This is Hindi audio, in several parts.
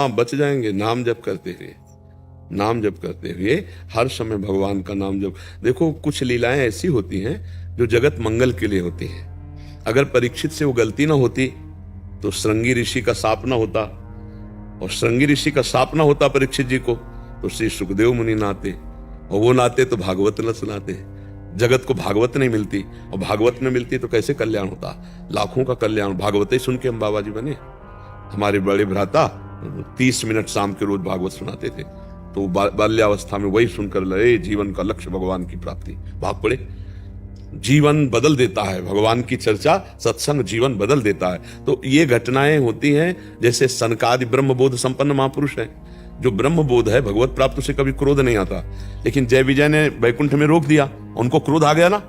हाँ, बच जाएंगे नाम जप करते हुए, नाम जप करते हुए हर समय भगवान का नाम जप। देखो कुछ लीलाएं ऐसी होती हैं जो जगत मंगल के लिए होती हैं। अगर परीक्षित से वो गलती ना होती तो श्रृंगी ऋषि का शाप ना होता, और श्रृंगी ऋषि का शाप ना होता परीक्षित जी को तो श्री सुखदेव मुनि ना आते, और वो ना आते तो भागवत न सुनाते। जगत को भागवत नहीं मिलती, और भागवत न मिलती तो कैसे कल्याण होता? लाखों का कल्याण भागवत ही सुन के हम बाबा जी बने। हमारे बड़े भ्राता 30 मिनट शाम के रोज भागवत सुनाते थे, तो बाल्यावस्था में वही सुनकर लड़े, जीवन का लक्ष्य भगवान की प्राप्ति, भाग पड़े। जीवन बदल देता है भगवान की चर्चा, सत्संग जीवन बदल देता है। तो ये घटनाएं होती हैं। जैसे सनकादि ब्रह्मबोध संपन्न महापुरुष हैं, जो ब्रह्मबोध है, भगवत प्राप्त से कभी क्रोध नहीं आता, लेकिन जय विजय ने वैकुंठ में रोक दिया, उनको क्रोध आ गया ना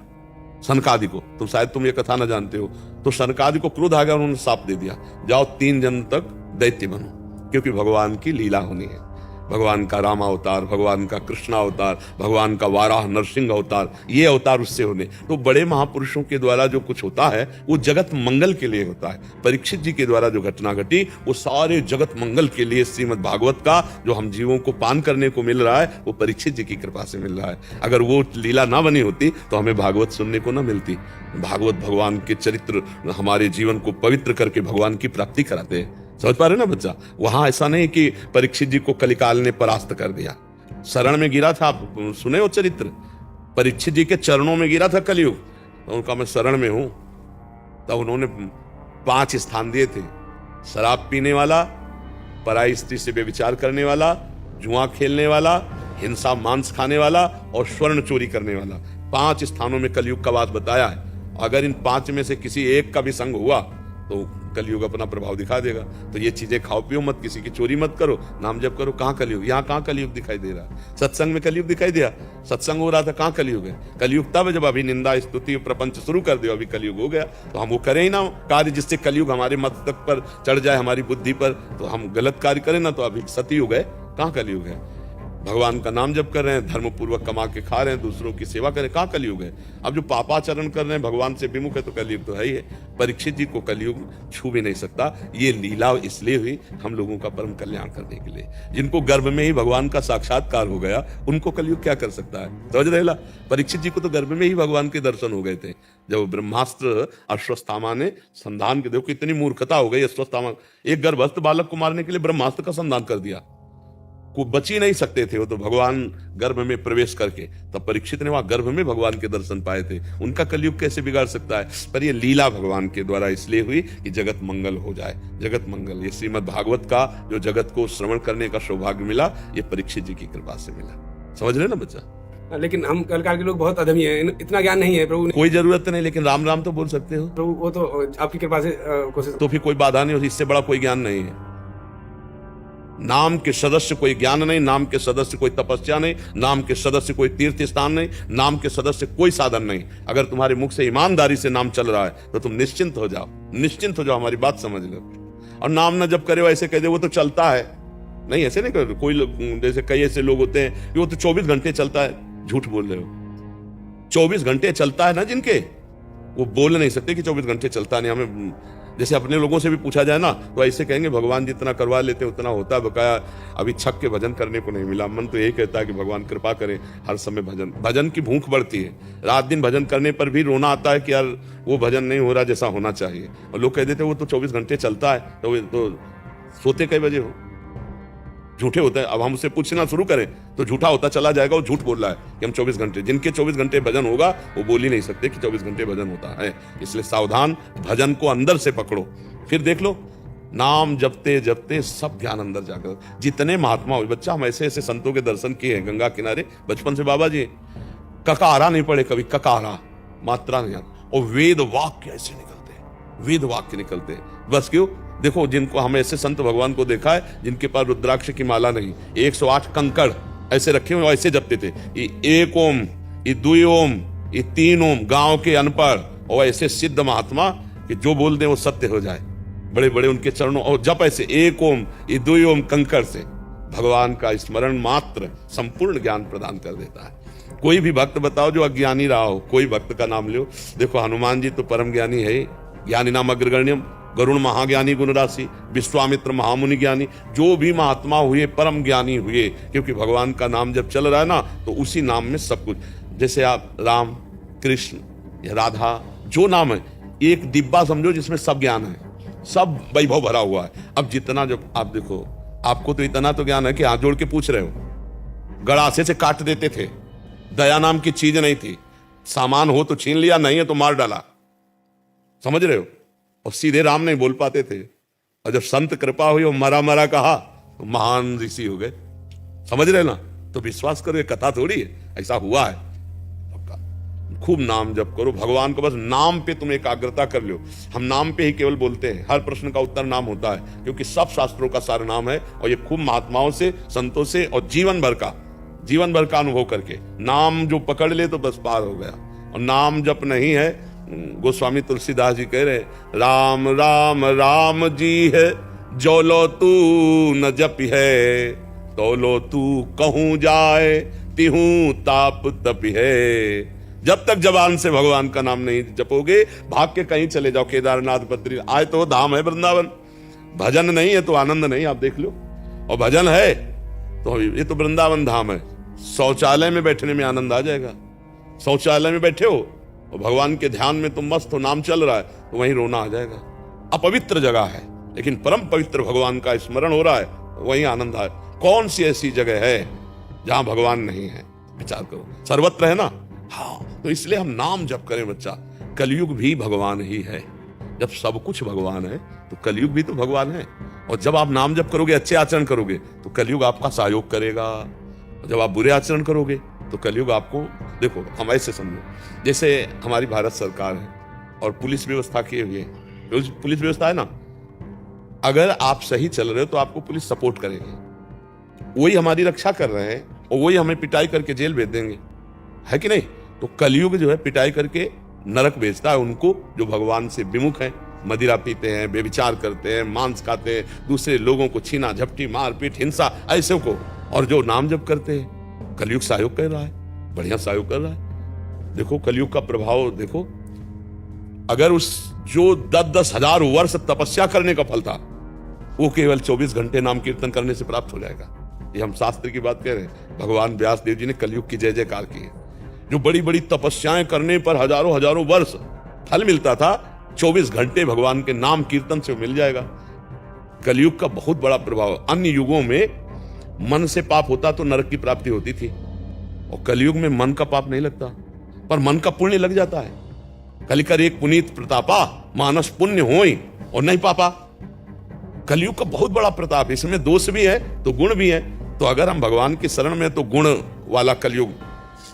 सनकादि को। तो शायद तुम ये कथा ना जानते हो, तो सनकादि को क्रोध आ गया, उन्होंने शाप दे दिया, जाओ 3 जन्म तक दैत्य बनो, क्योंकि भगवान की लीला होनी है। भगवान का राम अवतार, भगवान का कृष्ण अवतार, भगवान का वाराह नरसिंह अवतार, ये अवतार उससे होने। तो बड़े महापुरुषों के द्वारा जो कुछ होता है वो जगत मंगल के लिए होता है। परीक्षित जी के द्वारा जो घटना घटी वो सारे जगत मंगल के लिए, श्रीमद् भागवत का जो हम जीवों को पान करने को मिल रहा है वो परीक्षित जी की कृपा से मिल रहा है। अगर वो लीला ना बनी होती तो हमें भागवत सुनने को ना मिलती। भागवत भगवान के चरित्र हमारे जीवन को पवित्र करके भगवान की प्राप्ति कराते हैं। समझ पा रहे ना बच्चा? वहां ऐसा नहीं कि परीक्षित जी को कलिकाल ने परास्त कर दिया, शरण में गिरा था। आप सुने वो चरित्र, परीक्षित जी के चरणों में गिरा था कलयुग, तो उनका मैं शरण में हूं। तब उन्होंने 5 स्थान दिए थे, शराब पीने वाला, पराई स्त्री से व्यभिचार करने वाला, जुआ खेलने वाला, हिंसा मांस खाने वाला और स्वर्ण चोरी करने वाला। 5 स्थानों में कलयुग का बात बताया है। अगर इन 5 में से किसी एक का भी संग हुआ तो कलयुग अपना प्रभाव दिखा देगा। तो ये चीजें खाओ पियो मत, किसी की चोरी मत करो, नाम जप करो। कहाँ कलयुग? यहाँ कहाँ कलयुग दिखाई दे रहा है? सत्संग में कलयुग दिखाई दिया, सत्संग हो रहा था, कहाँ कलयुग है? कलयुग तब जब अभी निंदा स्तुति प्रपंच शुरू कर दिया, अभी कलयुग हो गया। तो हम वो करें ही ना कार्य जिससे कलयुग हमारे मस्तक पर चढ़ जाए, हमारी बुद्धि पर, तो हम गलत कार्य करें ना, तो अभी सतयुग है, कहाँ कलयुग है? भगवान का नाम जप कर रहे हैं, धर्म पूर्वक कमा के खा रहे हैं, दूसरों की सेवा करें, कहाँ कलयुग है? अब जो पापाचरण कर रहे हैं, भगवान से विमुख है, तो कलयुग तो है ही है। परीक्षित जी को कलयुग छू भी नहीं सकता। ये लीला इसलिए हुई हम लोगों का परम कल्याण करने के लिए। जिनको गर्भ में ही भगवान का साक्षात्कार हो गया उनको कलयुग क्या कर सकता है? समझ रहे ला? परीक्षित जी को तो गर्भ में ही भगवान के दर्शन हो गए थे। जब ब्रह्मास्त्र अश्वत्थामा ने संधान के, देखो कितनी मूर्खता हो गई अश्वत्थामा, एक गर्भस्थ बालक को मारने के लिए ब्रह्मास्त्र का संधान कर दिया। को बच ही नहीं सकते थे वो तो भगवान गर्भ में प्रवेश करके। तब परीक्षित ने वहां गर्भ में भगवान के दर्शन पाए थे। उनका कलयुग कैसे बिगाड़ सकता है? पर ये लीला भगवान के द्वारा इसलिए हुई कि जगत मंगल हो जाए। जगत मंगल, ये श्रीमद् भागवत का जो जगत को श्रवण करने का सौभाग्य मिला, ये परीक्षित जी की कृपा से मिला। समझ रहे ना बच्चा? लेकिन हम कलकाल के लोग बहुत अधमी हैं, इतना ज्ञान नहीं है प्रभु। कोई जरूरत नहीं, लेकिन राम राम तो बोल सकते हो प्रभु, वो तो आपकी कृपा से कोशिश। तो फिर कोई बाधा नहीं होती, इससे बड़ा कोई ज्ञान नहीं है। नाम के सदस्य कोई ज्ञान नहीं, नाम के सदस्य कोई तपस्या नहीं, नाम के सदस्य कोई तीर्थ स्थान नहीं, नाम के सदस्य कोई साधन नहीं। अगर तुम्हारे मुख से ईमानदारी से नाम चल रहा है तो तुम निश्चिंत हो जाओ, निश्चिंत हो जाओ, हमारी बात समझ लो। और नाम न जब करे ऐसे कह दे वो तो चलता है, नहीं ऐसे नहीं कर। कोई जैसे कई ऐसे लोग होते हैं कि वो तो 24 घंटे चलता है। झूठ बोल रहे हो। 24 घंटे चलता है ना जिनके, वो बोल नहीं सकते कि 24 घंटे चलता नहीं। हमें जैसे अपने लोगों से भी पूछा जाए ना तो ऐसे कहेंगे भगवान जितना करवा लेते उतना होता है, बकाया अभी छक के भजन करने को नहीं मिला। मन तो यही कहता है कि भगवान कृपा करें, हर समय भजन, भजन की भूख बढ़ती है। रात दिन भजन करने पर भी रोना आता है कि यार वो भजन नहीं हो रहा जैसा होना चाहिए। और लोग कह देते वो तो 24 घंटे चलता है, तो सोते कई बजे हो? झूठे होते हैं। अब हम उससे पूछना शुरू करें तो झूठा होता चला जाएगा। वो झूठ बोल रहा है कि हम 24 घंटे, जिनके 24 घंटे भजन होगा वो बोल ही नहीं सकते कि 24 घंटे भजन होता है। इसलिए सावधान, भजन को अंदर से पकड़ो, फिर देख लो नाम जपते जपते सब ज्ञान अंदर जाकर। जितने महात्मा हुए बच्चा, हम ऐसे ऐसे संतों के दर्शन किए हैं गंगा किनारे बचपन से। बाबा जी ककारा नहीं पढ़े कभी, ककारा मात्रा नहीं आती, और वेद वाक्य ऐसे निकलते, वेद वाक्य निकलते। बस क्यों? देखो जिनको हम ऐसे संत भगवान को देखा है जिनके पास रुद्राक्ष की माला नहीं, 108 कंकड़ ऐसे रखे हुए ऐसे जपते थे। ये 1 ओम, ये 2 ओम, ये 3 ओम, गांव के अनपढ़ और ऐसे सिद्ध महात्मा कि जो बोल दे वो सत्य हो जाए। बड़े बड़े उनके चरणों और जप ऐसे 1 ओम, ये 2 ओम कंकड़ से भगवान का स्मरण मात्र संपूर्ण ज्ञान प्रदान कर देता है। कोई भी भक्त बताओ जो अज्ञानी रहा हो, कोई भक्त का नाम लो। देखो हनुमान जी तो परम ज्ञानी है, ज्ञानी नाम अग्रगण्यम, गरुण महाज्ञानी गुण राशि, विश्वामित्र महामुनि ज्ञानी, जो भी महात्मा हुए परम ज्ञानी हुए, क्योंकि भगवान का नाम जब चल रहा है ना तो उसी नाम में सब कुछ। जैसे आप राम, कृष्ण या राधा, जो नाम है एक डिब्बा समझो जिसमें सब ज्ञान है, सब वैभव भरा हुआ है। अब जितना जब आप देखो, आपको तो इतना तो ज्ञान है कि हाथ जोड़ के पूछ रहे हो, गड़ासे से काट देते थे, दया नाम की चीज नहीं थी, सामान हो तो छीन लिया, नहीं है तो मार डाला, समझ रहे हो। और सीधे राम नहीं बोल पाते थे, और जब संत कृपा हुई और मरा मरा कहा तो महान ऋषि हो गए, समझ रहे ना। तो विश्वास करो, ये कथा थोड़ी है, ऐसा हुआ है। खूब नाम जप करो, भगवान को बस नाम पे तुम एकाग्रता कर लो। हम नाम पे ही केवल बोलते हैं, हर प्रश्न का उत्तर नाम होता है, क्योंकि सब शास्त्रों का सार नाम है। और ये खूब महात्माओं से, संतों से और जीवन भर का अनुभव करके नाम जो पकड़ ले तो बस पार हो गया। और नाम जप नहीं है, गोस्वामी तुलसीदास जी कह रहे, राम राम राम जी है, जो लो तू न जप है, तो लो तू कहूं जाए, तिहूं ताप तप है। जब तक जबान से भगवान का नाम नहीं जपोगे, भाग के कहीं चले जाओ, केदारनाथ, बद्री, आज तो धाम है वृंदावन। भजन नहीं है तो आनंद नहीं, आप देख लो। और भजन है तो ये तो वृंदावन धाम है। शौचालय में बैठने में आनंद आ जाएगा। शौचालय में बैठे हो और भगवान के ध्यान में तुम मस्त हो, नाम चल रहा है, तो वहीं रोना आ जाएगा। अपवित्र जगह है, लेकिन परम पवित्र भगवान का स्मरण हो रहा है, वहीं आनंद आए। कौन सी ऐसी जगह है जहां भगवान नहीं है? विचार करो, सर्वत्र है ना। हाँ, तो इसलिए हम नाम जप करें बच्चा। कलयुग भी भगवान ही है। जब सब कुछ भगवान है तो कलयुग भी तो भगवान है। और जब आप नाम जप करोगे, अच्छे आचरण करोगे, तो कलयुग आपका सहयोग करेगा। जब आप बुरे आचरण करोगे तो कलयुग आपको, देखो हम ऐसे समझो, जैसे हमारी भारत सरकार है और पुलिस व्यवस्था किए हुए, पुलिस व्यवस्था है ना, अगर आप सही चल रहे हो तो आपको पुलिस सपोर्ट करेगी, वही हमारी रक्षा कर रहे हैं और वही हमें पिटाई करके जेल भेज देंगे, है कि नहीं। तो कलयुग जो है पिटाई करके नरक भेजता है उनको जो भगवान से विमुख हैं, मदिरा पीते हैं, बेविचार करते हैं, मांस खाते हैं, दूसरे लोगों को छीना झपटी, मारपीट, हिंसा, ऐसे को। और जो नाम जप करते हैं, कलयुग सहयोग कर रहा है, बढ़िया सहयोग कर रहा है। देखो कलयुग का प्रभाव देखो, अगर उस जो 10-10 हजार वर्ष तपस्या करने का फल था, वो केवल 24 घंटे नाम कीर्तन करने से प्राप्त हो जाएगा। ये हम शास्त्र की बात कह रहे हैं। भगवान व्यास देव जी ने कलयुग की जय जयकार की है। जो बड़ी बड़ी तपस्याएं करने पर हजारों वर्ष फल मिलता था, 24 घंटे भगवान के नाम कीर्तन से मिल जाएगा। कलयुग का बहुत बड़ा प्रभाव। अन्य युगों में मन से पाप होता तो नरक की प्राप्ति होती थी, और कलयुग में मन का पाप नहीं लगता, पर मन का पुण्य लग जाता है। कलिकर एक पुनीत प्रतापा, मानस पुण्य होई और नहीं पापा। कलयुग का बहुत बड़ा प्रताप, इसमें दोष भी है तो गुण भी है। तो अगर हम भगवान की शरण में, तो गुण वाला कलयुग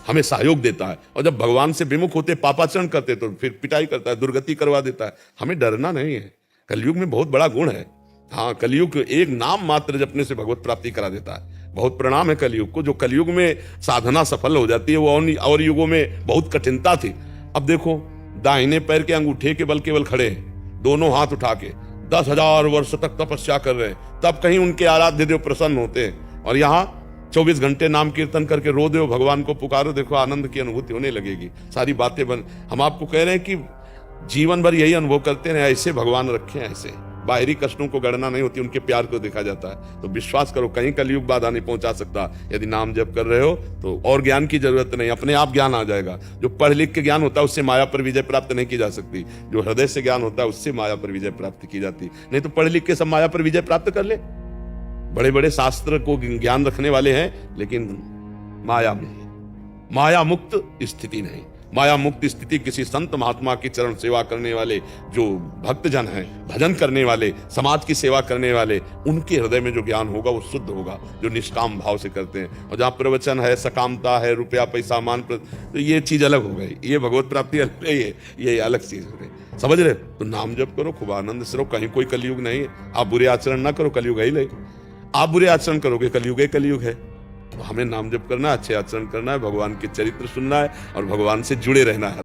हमें सहयोग देता है। और जब भगवान से विमुख होते, पापाचरण करते, तो फिर पिटाई करता है, दुर्गति करवा देता है। हमें डरना नहीं है, कलयुग में बहुत बड़ा गुण है। हाँ, कलयुग एक नाम मात्र जपने से भगवत प्राप्ति करा देता है। बहुत प्रणाम है कलयुग को। जो कलयुग में साधना सफल हो जाती है, वो और युगों में बहुत कठिनता थी। अब देखो, दाहिने पैर के अंगूठे के बल केवल खड़े हैं, दोनों हाथ उठा के 10,000 वर्ष तक तपस्या कर रहे हैं, तब कहीं उनके आराध्य देव प्रसन्न होते हैं। और यहाँ 24 घंटे नाम कीर्तन करके रो दो, भगवान को पुकारो, देखो आनंद की अनुभूति होने लगेगी। सारी बातें हम आपको कह रहे हैं कि जीवन भर यही अनुभव करते रहे, ऐसे भगवान रखे हैं। ऐसे बाहरी कष्टों को गणना नहीं होती, उनके प्यार को देखा जाता है। तो विश्वास करो, कहीं कलयुग बाधा नहीं पहुंचा सकता। यदि नाम जप कर रहे हो तो और ज्ञान की जरूरत नहीं, अपने आप ज्ञान आ जाएगा। जो पढ़ लिख के ज्ञान होता है उससे माया पर विजय प्राप्त नहीं की जा सकती। जो हृदय से ज्ञान होता है उससे माया पर विजय प्राप्त की जाती। नहीं तो पढ़ लिख के सब माया पर विजय प्राप्त कर ले। बड़े बड़े शास्त्र को ज्ञान रखने वाले हैं, लेकिन माया में, माया मुक्त स्थिति नहीं। माया मुक्त स्थिति किसी संत महात्मा की चरण सेवा करने वाले, जो भक्तजन हैं, भजन करने वाले, समाज की सेवा करने वाले, उनके हृदय में जो ज्ञान होगा वो शुद्ध होगा, जो निष्काम भाव से करते हैं। और जहाँ प्रवचन है, सकामता है, रुपया पैसा मान, तो ये चीज अलग हो गई। ये भगवत प्राप्ति अलग है, ये अलग चीज हो गई। समझ रहे? तो नाम जप करो, खूब आनंद से रहो। कहीं कोई कलयुग नहीं है। आप बुरे आचरण ना करो, कलयुग है ही नहीं। आप बुरे आचरण करोगे, कलयुग है। तो हमें नाम जप करना है, अच्छे आचरण करना है, भगवान के चरित्र सुनना है और भगवान से जुड़े रहना है।